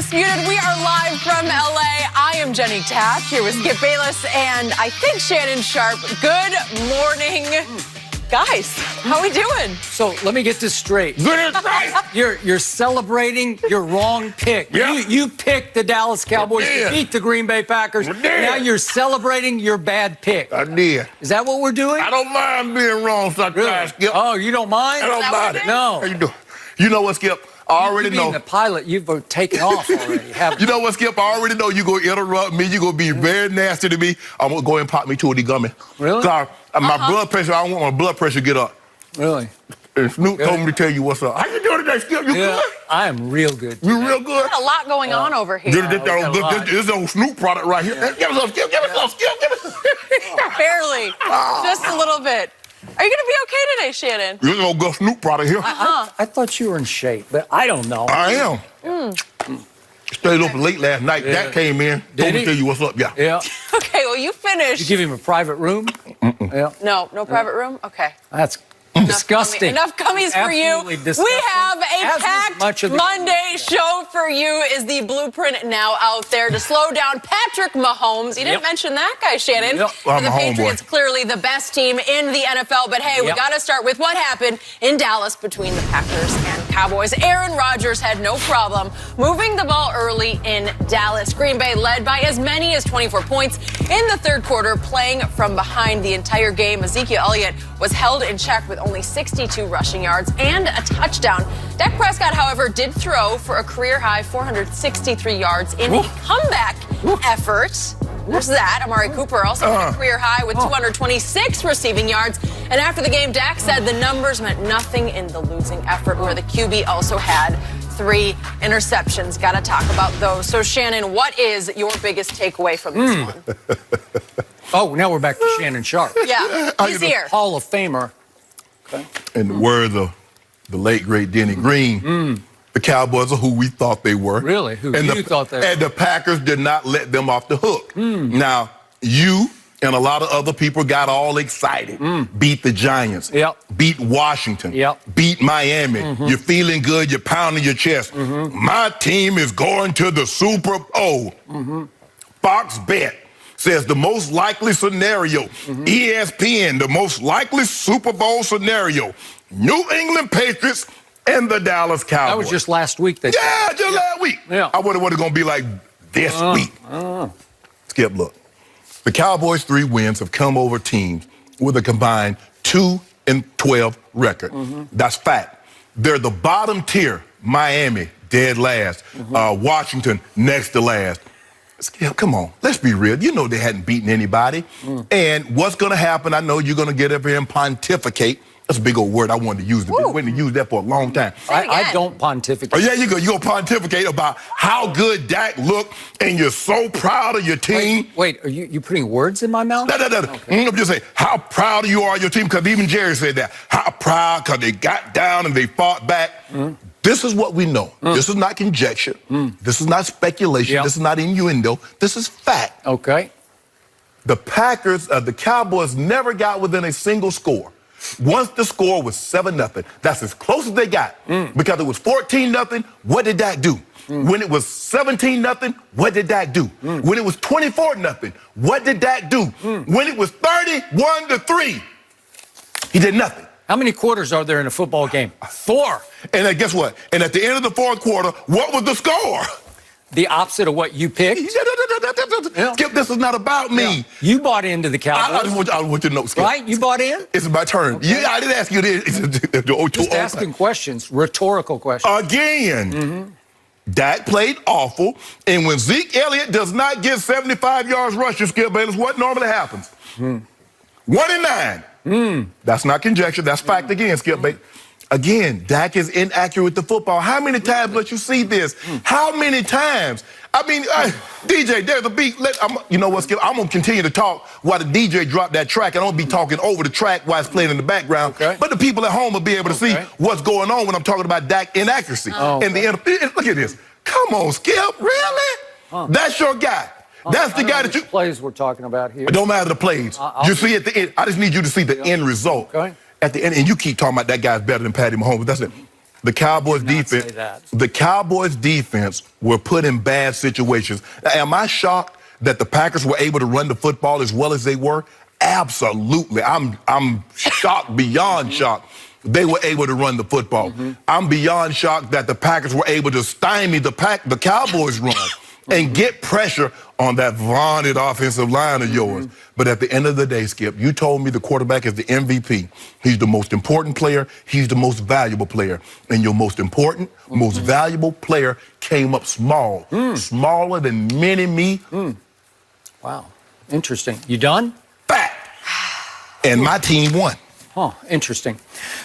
Undisputed. We are live from LA. I am Jenny Taft here with Skip Bayless and I think Shannon Sharpe. Good morning, guys. How we doing? So let me get this straight. You're celebrating your wrong pick. Yeah. You picked the Dallas Cowboys to beat the Green Bay Packers. Now you're celebrating your bad pick. I did. Is that what we're doing? I don't mind being wrong sometimes, Really? Skip. Oh, you don't mind? I don't mind it. No. How you doing? You know what, Skip? I already You being know. the pilot, you've taken off already, haven't You know what, Skip? I already know you're going to interrupt me. You're going to be very nasty to me. I'm going to go and pop me 2 of the gummy. Really? My blood pressure, I don't want my blood pressure to get up. Really? And Snoop told me to tell you what's up. How you doing today, Skip? You good? I am real good. You real good? Got a lot going on over here. This is old Snoop product right here. Give us some, Skip. Give us some, Skip. Give us some. Barely. Just a little bit. Are you going to be okay today, Shannon? This is old good Snoop product here. I thought you were in shape, but I don't know. I am. Stayed up late last night. Yeah. That came in. Did Told me he? to tell you what's up. Yeah. Yeah. Okay, well, you finished. You give him a private room? Yeah. No private room? Okay. That's disgusting. Enough gummies for you. Absolutely disgusting. We have a As packed much of the- Monday show for you. Is the blueprint now out there to slow down Patrick Mahomes? You didn't mention that guy, Shannon. Yep. Well, I'm the a homeboy. Patriots clearly the best team in the NFL. But hey, we Yep. got to start with what happened in Dallas between the Packers and Cowboys. Aaron Rodgers had no problem moving the ball early in Dallas. Green Bay led by as many as 24 points in the third quarter, playing from behind the entire game. Ezekiel Elliott was held in check with only 62 rushing yards and a touchdown. Dak Prescott, however, did throw for a career-high 463 yards in a comeback effort. There's that. Amari Cooper also hit a career-high with 226 receiving yards. And after the game, Dak said the numbers meant nothing in the losing effort, where the QB also had 3 interceptions. Got to talk about those. So, Shannon, what is your biggest takeaway from this one? Oh, now we're back to Shannon Sharpe. Yeah, he's here. Hall of Famer. In the words of the late, great Denny Green, the Cowboys are who we thought they were. Really? Who and you thought they were? And the Packers did not let them off the hook. Now, you and a lot of other people got all excited. Beat the Giants. Yep. Beat Washington. Yep. Beat Miami. You're feeling good. You're pounding your chest. My team is going to the Super Bowl. Fox Bet says the most likely scenario. ESPN, the most likely Super Bowl scenario. New England Patriots and the Dallas Cowboys. That was just last week. They Yeah, just last week. Yeah. I wonder what it's going to be like this week. Skip, look. The Cowboys' 3 wins have come over teams with a combined 2-12 record. That's fact. They're the bottom tier. Miami, dead last. Washington, next to last. Skip, come on. Let's be real. You know they hadn't beaten anybody. And what's going to happen, I know you're going to get up here and pontificate. That's a big old word I wanted to use. I've been waiting to use that for a long time. I don't pontificate. Oh, yeah, you go. You're going to pontificate about how good Dak looked, and you're so proud of your team. Wait, are you putting words in my mouth? No. I'm just saying how proud you are of your team, because even Jerry said that. How proud, because they got down and they fought back. This is what we know. This is not conjecture. This is not speculation. Yep. This is not innuendo. This is fact. Okay. The Packers, the Cowboys never got within a single score. Once the score was 7-0, that's as close as they got. Because it was 14-0, what did Dak do? When it was 17-0, what did Dak do? When it was 24-0, what did Dak do? When it was 31-3, he did nothing. How many quarters are there in a football game? 4. And then guess what? And at the end of the fourth quarter, what was the score? The opposite of what you picked. Yeah. Skip, this is not about me. You bought into the Cowboys. I want you to know, Skip. Right? You bought in? It's my turn. Yeah, I didn't ask you this. Just asking questions, rhetorical questions. Again. Dak played awful, and when Zeke Elliott does not get 75 yards rushing, Skip Bayless, what normally happens? 1 in 9. That's not conjecture. That's fact again, Skip Bayless. Again, Dak is inaccurate with the football. How many times let you see this? How many times? I mean, DJ, there's a beat. You know what, Skip? I'm going to continue to talk while the DJ drop that track. I don't be talking over the track while it's playing in the background. Okay. But the people at home will be able to see what's going on when I'm talking about Dak inaccuracy. And look at this. Come on, Skip. Really? That's your guy. That's the guy that you... plays we're talking about here. It don't matter the plays. You see at the end. I just need you to see the end result. Okay. At the end, and you keep talking about that guy's better than Patty Mahomes. That's it. the Cowboys I did not say defense, that. the Cowboys defense were put in bad situations. Am I shocked that the Packers were able to run the football as well as they were? Absolutely. I'm shocked, beyond shocked. They were able to run the football. I'm beyond shocked that the Packers were able to stymie the Cowboys' run and get pressure on that vaunted offensive line of yours. But at the end of the day, Skip, you told me the quarterback is the MVP. He's the most important player. He's the most valuable player. And your most important, most valuable player came up small, smaller than mini-me. Wow. Interesting. You done? Fat. And my team won. Oh, interesting.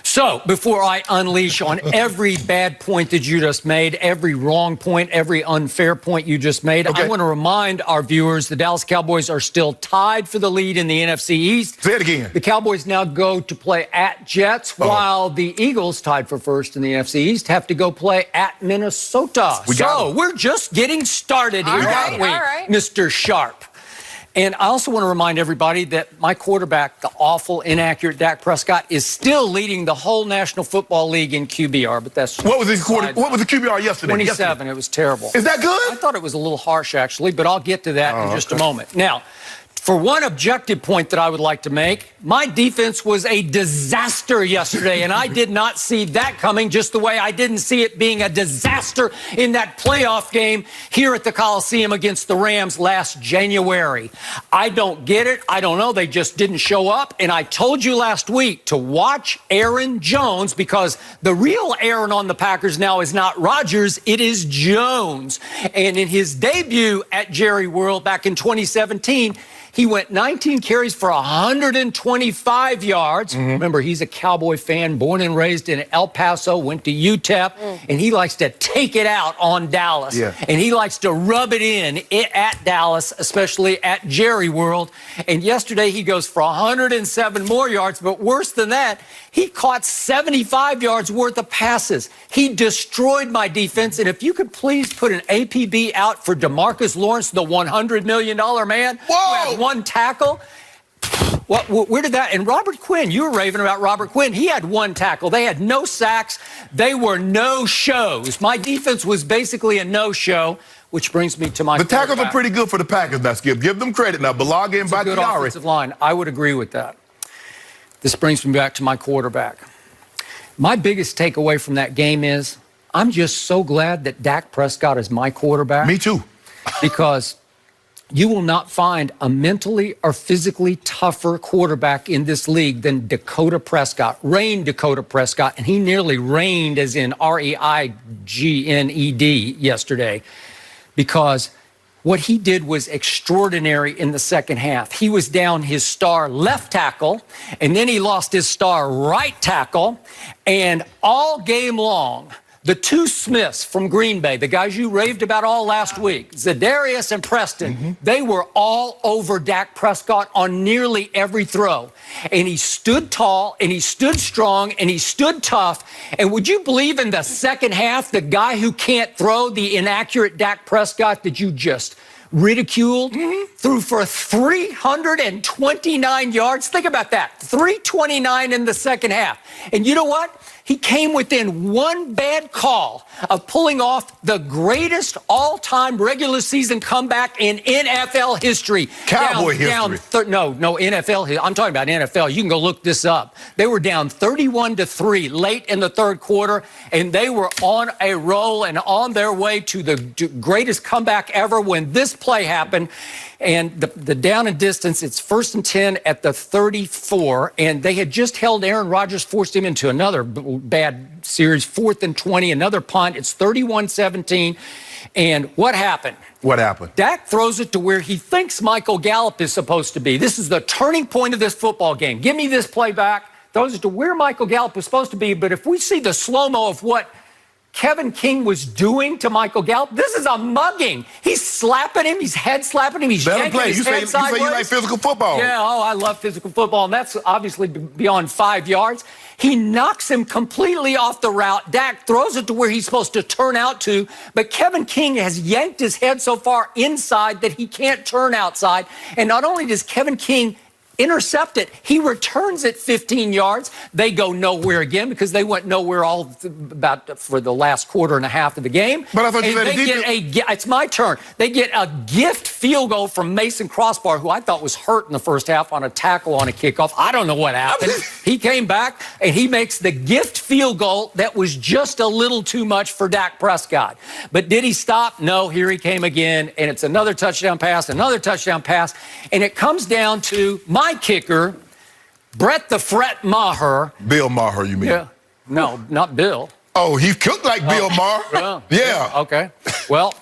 So, before I unleash on every bad point that you just made, every wrong point, every unfair point you just made, I want to remind our viewers the Dallas Cowboys are still tied for the lead in the NFC East. Say it again. The Cowboys now go to play at Jets, while the Eagles, tied for first in the NFC East, have to go play at Minnesota. We're just getting started here, aren't we, Mr. Sharp? And I also want to remind everybody that my quarterback, the awful, inaccurate Dak Prescott, is still leading the whole National Football League in QBR. But that's what was his quarter? What was the QBR yesterday? 27. It was terrible. Is that good? I thought it was a little harsh, actually, but I'll get to that in just a moment. Now, for one objective point that I would like to make, my defense was a disaster yesterday, and I did not see that coming, just the way I didn't see it being a disaster in that playoff game here at the Coliseum against the Rams last January. I don't get it. I don't know. They just didn't show up, and I told you last week to watch Aaron Jones, because the real Aaron on the Packers now is not Rodgers, it is Jones. And in his debut at Jerry World back in 2017, he went 19 carries for 125 yards. Remember, he's a Cowboy fan, born and raised in El Paso, went to UTEP, and he likes to take it out on Dallas. And he likes to rub it in at Dallas, especially at Jerry World. And yesterday he goes for 107 more yards, but worse than that, he caught 75 yards worth of passes. He destroyed my defense. And if you could please put an APB out for DeMarcus Lawrence, the $100 million man, who had one tackle. Where did that? And Robert Quinn, you were raving about Robert Quinn. He had one tackle. They had no sacks. They were no-shows. My defense was basically a no-show, which brings me to my The tackles are pretty good for the Packers now, Skip. Give them credit now. Balaga and Bakhtiari. Good offensive line. I would agree with that. This brings me back to my quarterback. My biggest takeaway from that game is I'm just so glad that Dak Prescott is my quarterback. Me too. Because you will not find a mentally or physically tougher quarterback in this league than Dakota Prescott. Reigned Dakota Prescott, and he nearly reigned as in R-E-I-G-N-E-D yesterday, because what he did was extraordinary in the second half. He was down his star left tackle, and then he lost his star right tackle, and all game long, the two Smiths from Green Bay, the guys you raved about all last week, Za'Darius and Preston, they were all over Dak Prescott on nearly every throw. And he stood tall, and he stood strong, and he stood tough. And would you believe in the second half, the guy who can't throw, the inaccurate Dak Prescott that you just ridiculed, threw for 329 yards? Think about that. 329 in the second half. And you know what? He came within one bad call of pulling off the greatest all-time regular season comeback in NFL history. Cowboy history. No, NFL. I'm talking about NFL. You can go look this up. They were down 31-3 late in the third quarter, and they were on a roll and on their way to the greatest comeback ever when this play happened. And the down and distance, it's 1st and 10 at the 34, and they had just held Aaron Rodgers, forced him into another bad series, 4th and 20, another punt. It's 31-17. And what happened? What happened? Dak throws it to where he thinks Michael Gallup is supposed to be. This is the turning point of this football game. Give me this play back. Throws it to where Michael Gallup was supposed to be. But if we see the slow-mo of what Kevin King was doing to Michael Gallup, this is a mugging. He's slapping him. He's head slapping him. He's yanking his head sideways. You say you like physical football. Yeah, I love physical football, and that's obviously beyond 5 yards. He knocks him completely off the route. Dak throws it to where he's supposed to turn out to, but Kevin King has yanked his head so far inside that he can't turn outside. And not only does Kevin King intercept it. He returns it 15 yards. They go nowhere again because they went nowhere about for the last quarter and a half of the game. But I thought you and said it's my turn. They get a gift field goal from Mason Crossbar, who I thought was hurt in the first half on a tackle on a kickoff. I don't know what happened. He came back and he makes the gift field goal that was just a little too much for Dak Prescott. But did he stop? No, here he came again, and it's another touchdown pass, and it comes down to my kicker, Brett the Fret Maher. Bill Maher, you mean? Yeah. No, not Bill. Oh, he cooked like Bill Maher. Well, yeah. Okay. Well,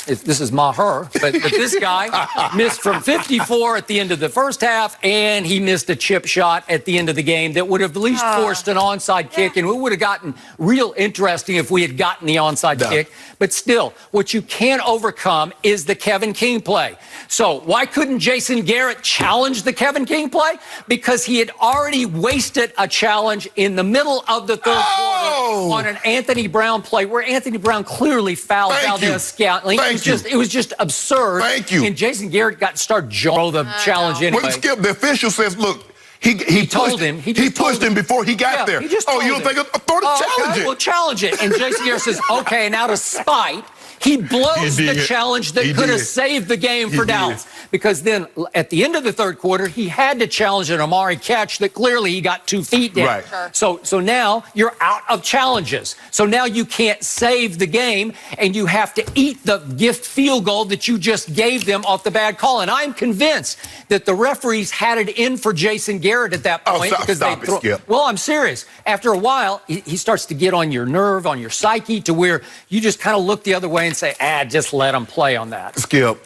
this is Maher, but this guy missed from 54 at the end of the first half, and he missed a chip shot at the end of the game that would have at least forced an onside kick, and it would have gotten real interesting if we had gotten the onside kick. But still, what you can't overcome is the Kevin King play. So why couldn't Jason Garrett challenge the Kevin King play? Because he had already wasted a challenge in the middle of the third quarter on an Anthony Brown play where Anthony Brown clearly fouled Valdez-Scantling. It was just absurd. Thank you. And Jason Garrett got to start the challenge anyway. Well, Skip, the official says, look, he told him. He pushed him before he got there. He just you don't think throw the challenge it? Well, challenge it. And Jason Garrett says, okay, and out of spite, he blows the challenge that could have saved the game for Dallas. Because then at the end of the third quarter, he had to challenge an Amari catch that clearly he got 2 feet down. Right. So now you're out of challenges. So now you can't save the game, and you have to eat the gift field goal that you just gave them off the bad call. And I'm convinced that the referees had it in for Jason Garrett at that point. Skip. Well, I'm serious. After a while, he starts to get on your nerve, on your psyche, to where you just kind of look the other way and say, just let him play on that. Skip,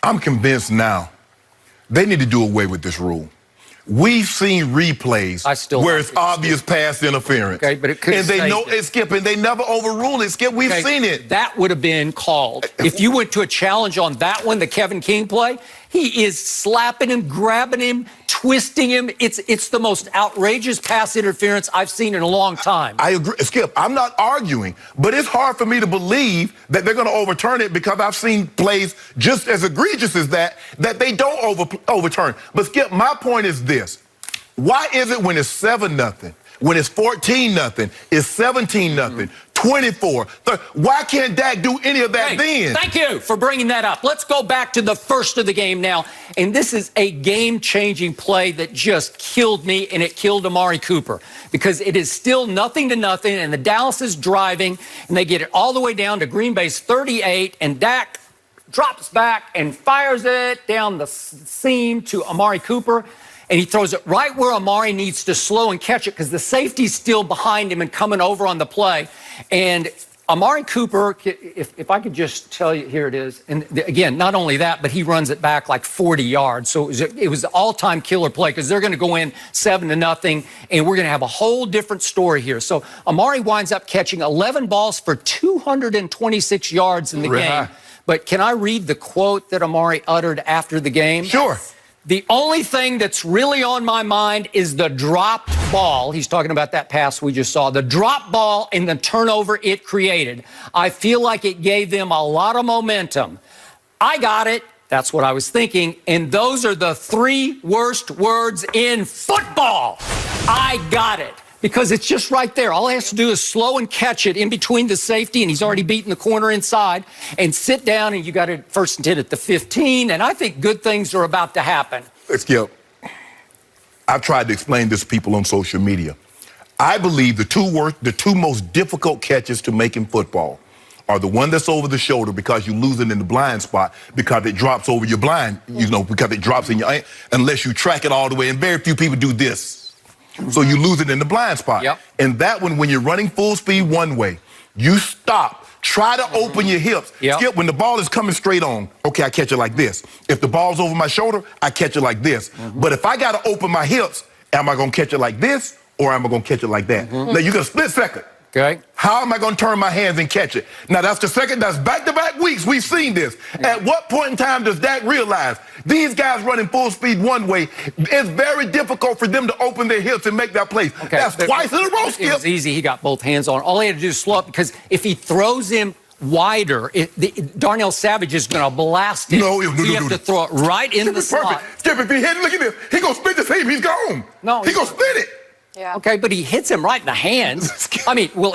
I'm convinced now they need to do away with this rule. We've seen replays where it's obvious pass interference. Okay, but it could and they know it's Skip, and they never overrule it. Skip, we've seen it. That would have been called. If you went to a challenge on that one, the Kevin King play, he is slapping him, grabbing him, twisting him. It's the most outrageous pass interference I've seen in a long time. I agree. Skip, I'm not arguing, but it's hard for me to believe that they're going to overturn it because I've seen plays just as egregious as that they don't overturn. But Skip, my point is this. Why is it when it's 7-0, when it's 14-0, it's 17-0, 24, why can't Dak do any of that then? Thank you for bringing that up. Let's go back to the first of the game now. And this is a game-changing play that just killed me, and it killed Amari Cooper because it is still 0-0, and the Dallas is driving, and they get it all the way down to Green Bay's 38, and Dak drops back and fires it down the seam to Amari Cooper. And he throws it right where Amari needs to slow and catch it because the safety's still behind him and coming over on the play. And Amari Cooper, if I could just tell you, here it is. And again, not only that, but he runs it back like 40 yards. So it was an all-time killer play because they're going to go in 7-0, and we're going to have a whole different story here. So Amari winds up catching 11 balls for 226 yards in the game. But can I read the quote that Amari uttered after the game? Sure. The only thing that's really on my mind is the dropped ball. He's talking about that pass we just saw. The drop ball and the turnover it created. I feel like it gave them a lot of momentum. I got it. That's what I was thinking. And those are the 3 worst words in football. I got it. Because it's just right there. All he has to do is slow and catch it in between the safety, and he's already beaten the corner inside, and sit down, and you got it 1st and 10 at the 15, and I think good things are about to happen. Skip, I've tried to explain this to people on social media. I believe the two most difficult catches to make in football are the one that's over the shoulder because you lose it in the blind spot because it drops over your blind, because it drops in your, unless you track it all the way, and very few people do this. So you lose it in the blind spot. Yep. And that one, when you're running full speed one way, you stop. Try to open your hips. Yep. Skip, when the ball is coming straight on, okay, I catch it like this. If the ball's over my shoulder, I catch it like this. But if I got to open my hips, am I going to catch it like this or am I going to catch it like that? Now, you got a split second. Okay. How am I going to turn my hands and catch it? Now, that's back-to-back weeks. We've seen this. At what point in time does Dak realize these guys running full speed one way, it's very difficult for them to open their hips and make that play. Okay. That's twice in a row, Skip. It was easy. He got both hands on. All he had to do is slow up because if he throws him wider, Darnell Savage is going to blast it. No, you have to throw it right in the slot. Skip, if he hit it, look at this. He going to split the seam. He's gone. No, he going to split it. Yeah. Okay, but he hits him right in the hands. I mean, will he?